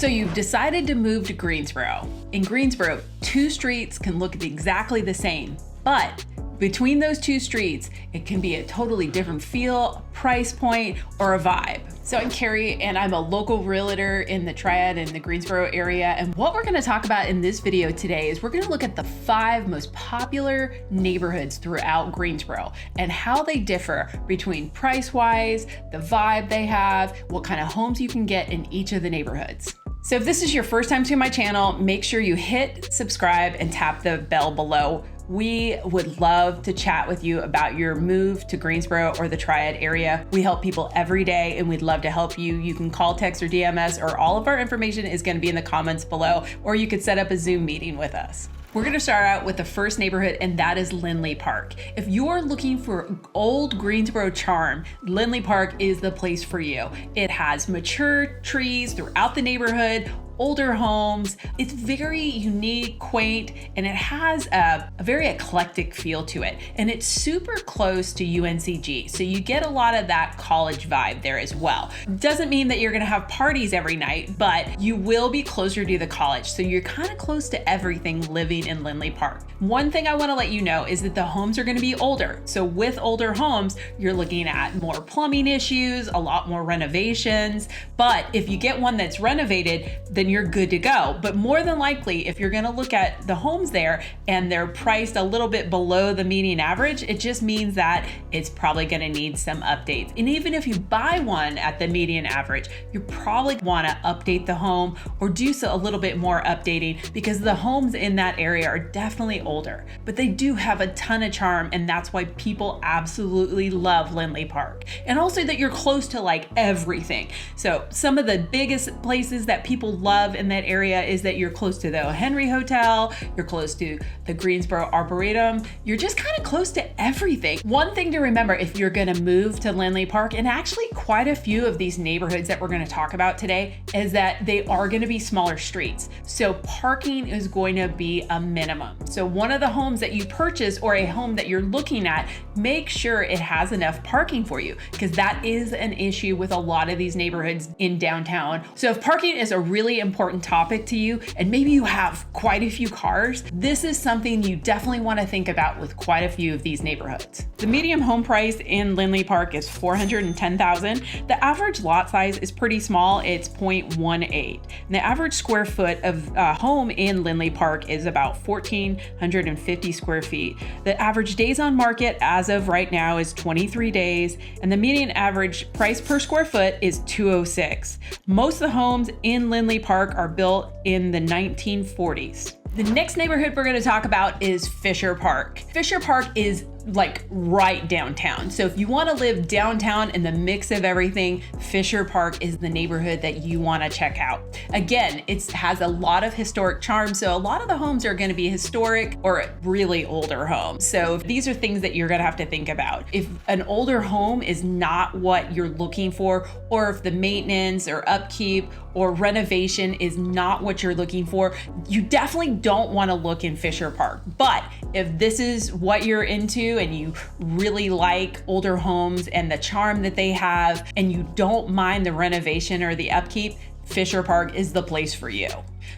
So you've decided to move to Greensboro. In Greensboro, two streets can look exactly the same, but between those two streets, it can be a totally different feel, price point, or a vibe. So I'm Carrie, and I'm a local realtor in the Triad in the Greensboro area. And what we're gonna talk about in this video today is we're gonna look at the 5 most popular neighborhoods throughout Greensboro and how they differ between price-wise, the vibe they have, what kind of homes you can get in each of the neighborhoods. So if this is your first time to my channel, make sure you hit subscribe and tap the bell below. We would love to chat with you about your move to Greensboro or the Triad area. We help people every day and we'd love to help you. You can call, text, or DM us, or all of our information is going to be in the comments below, or you could set up a Zoom meeting with us. We're going to start out with the first neighborhood, and that is Lindley Park. If you're looking for old Greensboro charm, Lindley Park is the place for you. It has mature trees throughout the neighborhood, older homes. It's very unique, quaint, and it has a very eclectic feel to it. And it's super close to UNCG. So you get a lot of that college vibe there as well. Doesn't mean that you're gonna have parties every night, but you will be closer to the college. So you're kind of close to everything living in Lindley Park. One thing I wanna let you know is that the homes are gonna be older. So with older homes, you're looking at more plumbing issues, a lot more renovations. But if you get one that's renovated, then you're good to go. But more than likely, if you're gonna look at the homes there and they're priced a little bit below the median average, it just means that it's probably gonna need some updates. And even if you buy one at the median average, you probably wanna update the home or do so a little bit more updating, because the homes in that area are definitely older, but they do have a ton of charm, and that's why people absolutely love Lindley Park. And also that you're close to like everything. So some of the biggest places that people love in that area is that you're close to the Henry Hotel, you're close to the Greensboro Arboretum, you're just kind of close to everything. One thing to remember if you're gonna move to Lindley Park, and actually quite a few of these neighborhoods that we're gonna talk about today, is that they are gonna be smaller streets. So parking is going to be a minimum. So one of the homes that you purchase or a home that you're looking at, make sure it has enough parking for you, because that is an issue with a lot of these neighborhoods in downtown. So if parking is a really important topic to you, and maybe you have quite a few cars, this is something you definitely want to think about with quite a few of these neighborhoods. The median home price in Lindley Park is $410,000. The average lot size is pretty small, it's 0.18. And the average square foot of a home in Lindley Park is about 1,450 square feet. The average days on market as of right now is 23 days, and the median average price per square foot is $206. Most of the homes in Lindley Park are built in the 1940s. The next neighborhood we're going to talk about is Fisher Park. Fisher Park is like right downtown. So if you want to live downtown in the mix of everything, Fisher Park is the neighborhood that you want to check out. Again, it has a lot of historic charm. So a lot of the homes are going to be historic or really older homes. So these are things that you're going to have to think about. If an older home is not what you're looking for, or if the maintenance or upkeep or renovation is not what you're looking for, you definitely don't want to look in Fisher Park. But if this is what you're into and you really like older homes and the charm that they have, and you don't mind the renovation or the upkeep, Fisher Park is the place for you.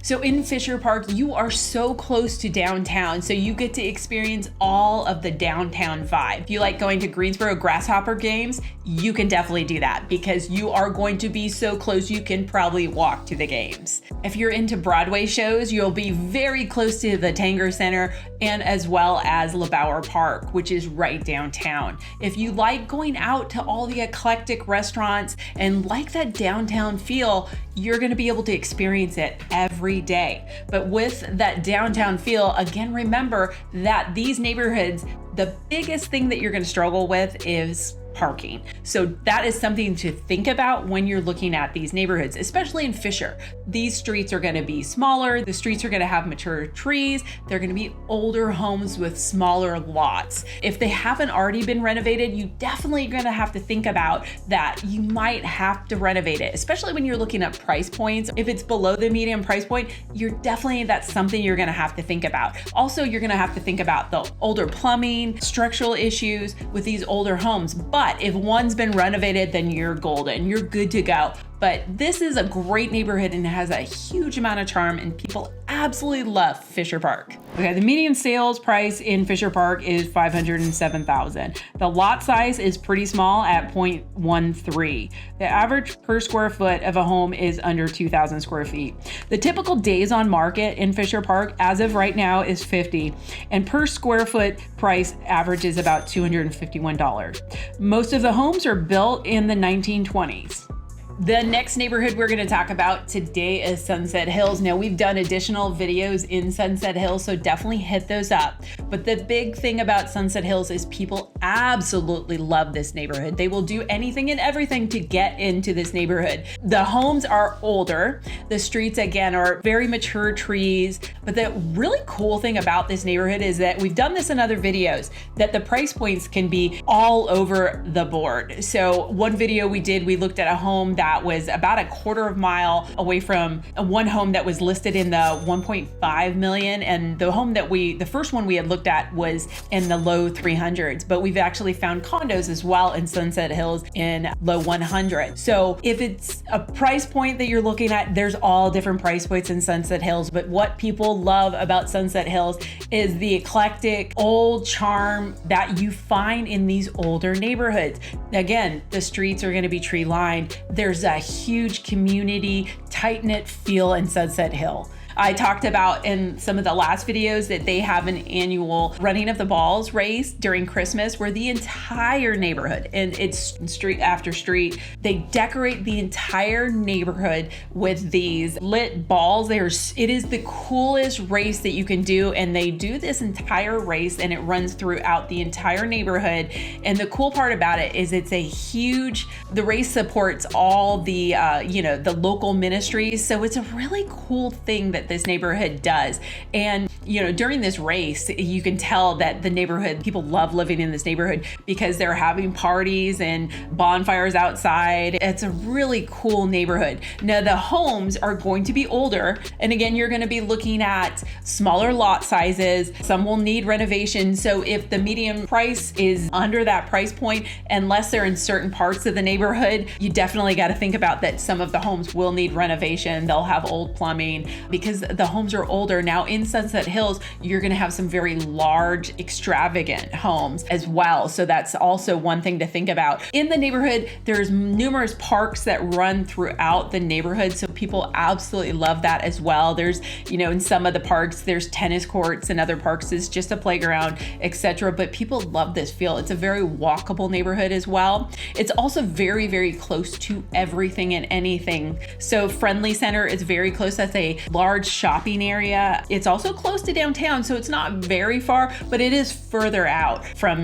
So in Fisher Park, you are so close to downtown, so you get to experience all of the downtown vibe. If you like going to Greensboro Grasshopper games, you can definitely do that, because you are going to be so close you can probably walk to the games. If you're into Broadway shows, you'll be very close to the Tanger Center, and as well as LeBauer Park, which is right downtown. If you like going out to all the eclectic restaurants and like that downtown feel, you're going to be able to experience it every day. But with that downtown feel, again, remember that these neighborhoods, the biggest thing that you're going to struggle with is parking. So that is something to think about when you're looking at these neighborhoods, especially in Fisher. These streets are going to be smaller. The streets are going to have mature trees. They're going to be older homes with smaller lots. If they haven't already been renovated, you definitely are going to have to think about that. You might have to renovate it, especially when you're looking at price points. If it's below the median price point, that's something you're going to have to think about. Also, you're going to have to think about the older plumbing, structural issues with these older homes. But if one's been renovated, then you're golden. You're good to go. But this is a great neighborhood and it has a huge amount of charm, and people absolutely love Fisher Park. Okay, the median sales price in Fisher Park is $507,000. The lot size is pretty small at 0.13. The average per square foot of a home is under 2,000 square feet. The typical days on market in Fisher Park as of right now is 50, and per square foot price average is about $251. Most of the homes are built in the 1920s. The next neighborhood we're going to talk about today is Sunset Hills. Now, we've done additional videos in Sunset Hills, so definitely hit those up. But the big thing about Sunset Hills is people absolutely love this neighborhood. They will do anything and everything to get into this neighborhood. The homes are older. The streets, again, are very mature trees. But the really cool thing about this neighborhood is that we've done this in other videos, that the price points can be all over the board. So one video we did, we looked at a home that was about a quarter of a mile away from one home that was listed in the 1.5 million. And the first one we had looked at was in the low 300s, but we've actually found condos as well in Sunset Hills in low 100s. So if it's a price point that you're looking at, there's all different price points in Sunset Hills. But what people love about Sunset Hills is the eclectic old charm that you find in these older neighborhoods. Again, the streets are going to be tree lined. There's a huge community, tight-knit feel in Sunset Hill. I talked about in some of the last videos that they have an annual running of the balls race during Christmas where the entire neighborhood, and it's street after street, they decorate the entire neighborhood with these lit balls. It is the coolest race that you can do, and they do this entire race and it runs throughout the entire neighborhood. And the cool part about it is the race supports all the the local ministries. So it's a really cool thing that this neighborhood does. And during this race, you can tell that the neighborhood, people love living in this neighborhood because they're having parties and bonfires outside. It's a really cool neighborhood. Now, the homes are going to be older, and again, you're going to be looking at smaller lot sizes. Some will need renovation. So if the median price is under that price point, unless they're in certain parts of the neighborhood, you definitely got to think about that. Some of the homes will need renovation. They'll have old plumbing because the homes are older. Now, in Sunset Hills, you're going to have some very large, extravagant homes as well. So that's also one thing to think about. In the neighborhood, there's numerous parks that run throughout the neighborhood. So people absolutely love that as well. There's, in some of the parks, there's tennis courts, and other parks is just a playground, etc. But people love this feel. It's a very walkable neighborhood as well. It's also very, very close to everything and anything. So Friendly Center is very close. That's a large shopping area. It's also close to downtown, so it's not very far, but it is further out from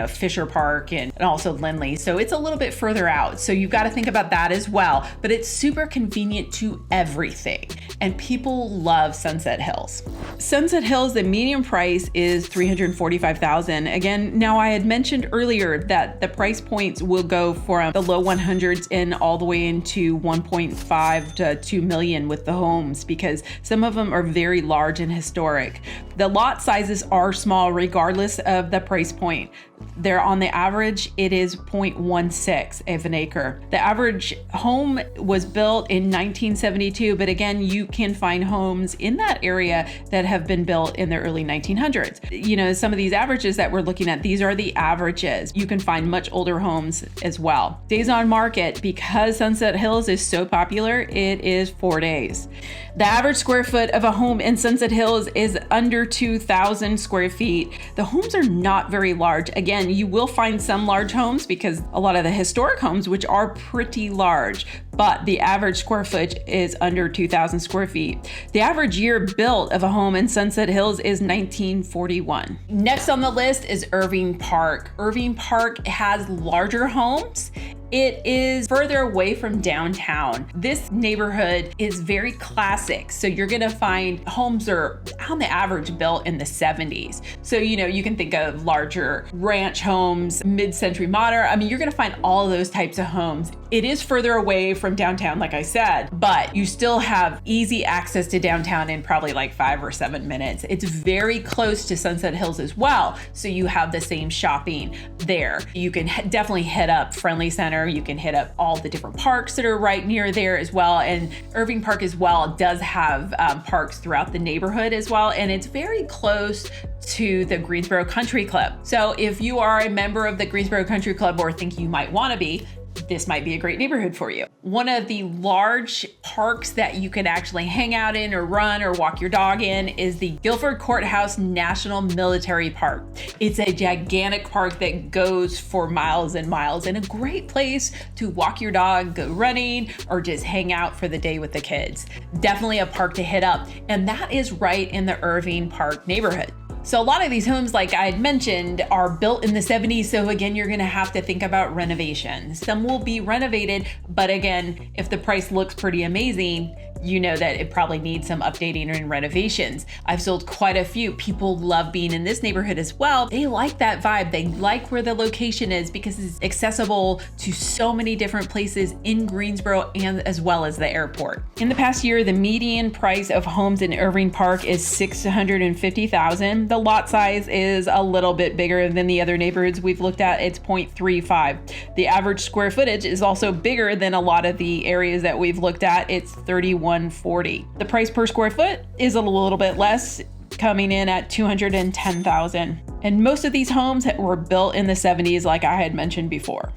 Fisher Park and also Lindley. So it's a little bit further out. So you've got to think about that as well. But it's super convenient to everything. And people love Sunset Hills. Sunset Hills, the median price is $345,000. Again, now I had mentioned earlier that the price points will go from the low 100s and all the way into 1.5 to 2 million with the homes, because some of them are very large and historic. The lot sizes are small regardless of the price point. They're on the average, it is 0.16 of an acre. The average home was built in 1972, but again, you can find homes in that area that have been built in the early 1900s. Some of these averages that we're looking at, these are the averages. You can find much older homes as well. Days on market, because Sunset Hills is so popular, it is 4 days. The average square foot of a home in Sunset Hills is under 2,000 square feet. The homes are not very large. Again, you will find some large homes because a lot of the historic homes, which are pretty large, but the average square foot is under 2,000 square feet. The average year built of a home in Sunset Hills is 1941. Next on the list is Irving Park. Irving Park has larger homes. It is further away from downtown. This neighborhood is very classic. So you're gonna find homes are on the average built in the 70s. So, you can think of larger ranch homes, mid-century modern. You're gonna find all of those types of homes. It is further away from downtown, like I said, but you still have easy access to downtown in probably like 5 or 7 minutes. It's very close to Sunset Hills as well. So you have the same shopping there. You can definitely hit up Friendly Center Center. You can hit up all the different parks that are right near there as well. And Irving Park as well does have parks throughout the neighborhood as well. And it's very close to the Greensboro Country Club. So if you are a member of the Greensboro Country Club or think you might want to be, this might be a great neighborhood for you. One of the large parks that you can actually hang out in or run or walk your dog in is the Guilford Courthouse National Military Park. It's a gigantic park that goes for miles and miles and a great place to walk your dog, go running, or just hang out for the day with the kids. Definitely a park to hit up. And that is right in the Irving Park neighborhood. So a lot of these homes, like I had mentioned, are built in the 70s. So again, you're gonna have to think about renovation. Some will be renovated, but again, if the price looks pretty amazing, you know that it probably needs some updating and renovations. I've sold quite a few. People love being in this neighborhood as well. They like that vibe. They like where the location is because it's accessible to so many different places in Greensboro and as well as the airport. In the past year, the median price of homes in Irving Park is $650,000. The lot size is a little bit bigger than the other neighborhoods we've looked at. It's 0.35. The average square footage is also bigger than a lot of the areas that we've looked at. It's 3140. The price per square foot is a little bit less, coming in at $210,000. And most of these homes were built in the 70s, like I had mentioned before.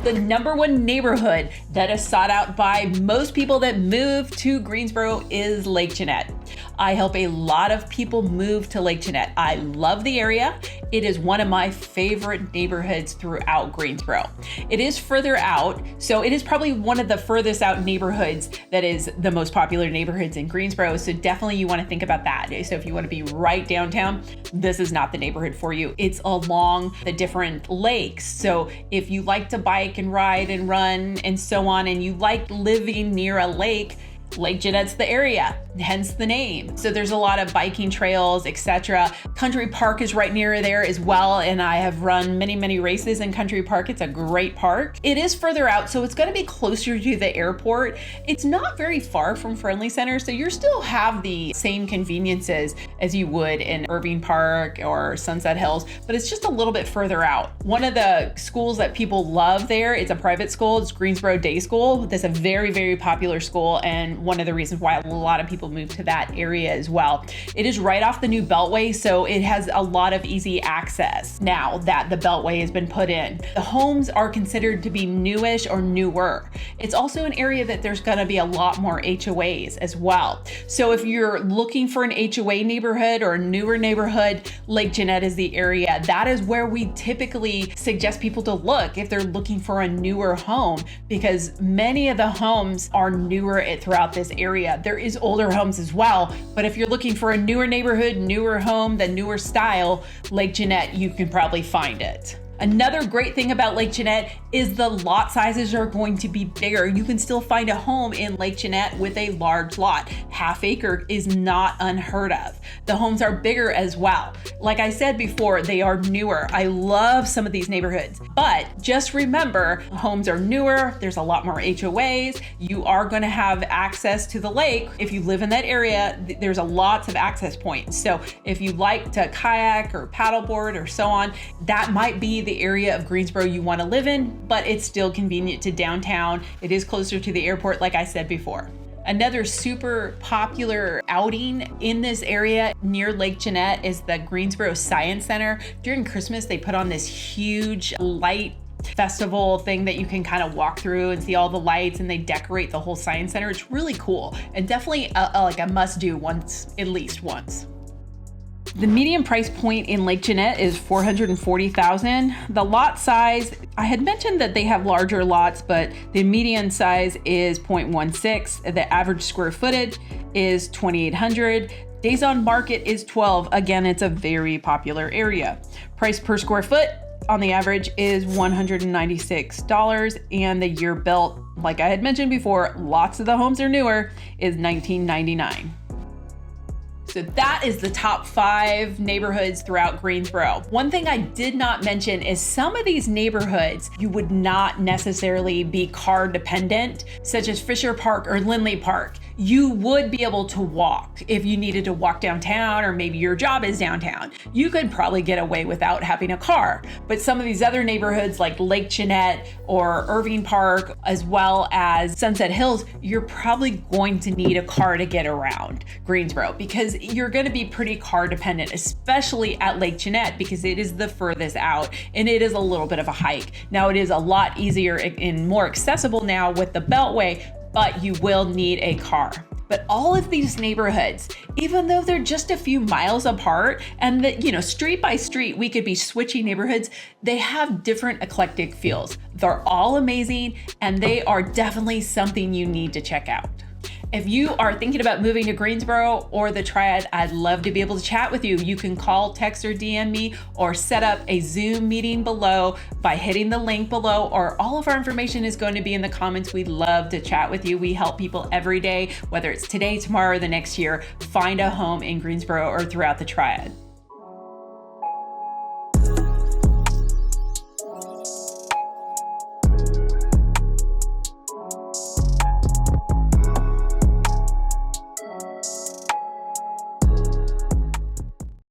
The number one neighborhood that is sought out by most people that move to Greensboro is Lake Jeanette. I help a lot of people move to Lake Jeanette. I love the area. It is one of my favorite neighborhoods throughout Greensboro. It is further out, so it is probably one of the furthest out neighborhoods that is the most popular neighborhoods in Greensboro. So definitely you want to think about that. So if you want to be right downtown, this is not the neighborhood for you. It's along the different lakes. So if you like to bike and ride and run and so on, and you like living near a lake, Lake Jeanette's the area, hence the name. So there's a lot of biking trails, etc. Country Park is right near there as well, and I have run many races in Country Park. It's a great park. It is further out, so it's going to be closer to the airport. It's not very far from Friendly Center, so you still have the same conveniences as you would in Irving Park or Sunset Hills, but it's just a little bit further out. One of the schools that people love there, it's a private school, it's Greensboro Day School. That's a very popular school, and one of the reasons why a lot of people move to that area as well. It is right off the new beltway, so it has a lot of easy access now that the beltway has been put in. The homes are considered to be newish or newer. It's also an area that there's gonna be a lot more HOAs as well. So if you're looking for an HOA neighborhood or a newer neighborhood, Lake Jeanette is the area. That is where we typically suggest people to look if they're looking for a newer home, because many of the homes are newer throughout this area. There is older homes as well, but if you're looking for a newer neighborhood, newer home, the newer style, Lake Jeanette, you can probably find it. Another great thing about Lake Jeanette is the lot sizes are going to be bigger. You can still find a home in Lake Jeanette with a large lot. Half acre is not unheard of. The homes are bigger as well. Like I said before, they are newer. I love some of these neighborhoods, but just remember, homes are newer. There's a lot more HOAs. You are going to have access to the lake. If you live in that area, there's a lots of access points. So if you like to kayak or paddleboard or so on, that might be the area of Greensboro you want to live in, but it's still convenient to downtown. It is closer to the airport, like I said before. Another super popular outing in this area near Lake Jeanette is the Greensboro Science Center. During Christmas, they put on this huge light festival thing that you can kind of walk through and see all the lights, and they decorate the whole Science Center. It's really cool and definitely like a must do once, at least once. The median price point in Lake Jeanette is $440,000. The lot size, I had mentioned that they have larger lots, but the median size is 0.16. The average square footage is 2,800. Days on market is 12. Again, it's a very popular area. Price per square foot on the average is $196, and the year built, like I had mentioned before, lots of the homes are newer, is $1999. So that is the top 5 neighborhoods throughout Greensboro. One thing I did not mention is some of these neighborhoods you would not necessarily be car dependent, such as Fisher Park or Lindley Park. You would be able to walk if you needed to walk downtown, or maybe your job is downtown. You could probably get away without having a car. But some of these other neighborhoods like Lake Jeanette or Irving Park, as well as Sunset Hills, you're probably going to need a car to get around Greensboro, because you're going to be pretty car dependent, especially at Lake Jeanette, because it is the furthest out and it is a little bit of a hike. Now it is a lot easier and more accessible now with the beltway, but you will need a car. But all of these neighborhoods, even though they're just a few miles apart and that, street by street, we could be switching neighborhoods, they have different eclectic feels. They're all amazing, and they are definitely something you need to check out. If you are thinking about moving to Greensboro or the Triad, I'd love to be able to chat with you. You can call, text, or DM me, or set up a Zoom meeting below by hitting the link below, or all of our information is going to be in the comments. We'd love to chat with you. We help people every day, whether it's today, tomorrow, or the next year, find a home in Greensboro or throughout the Triad.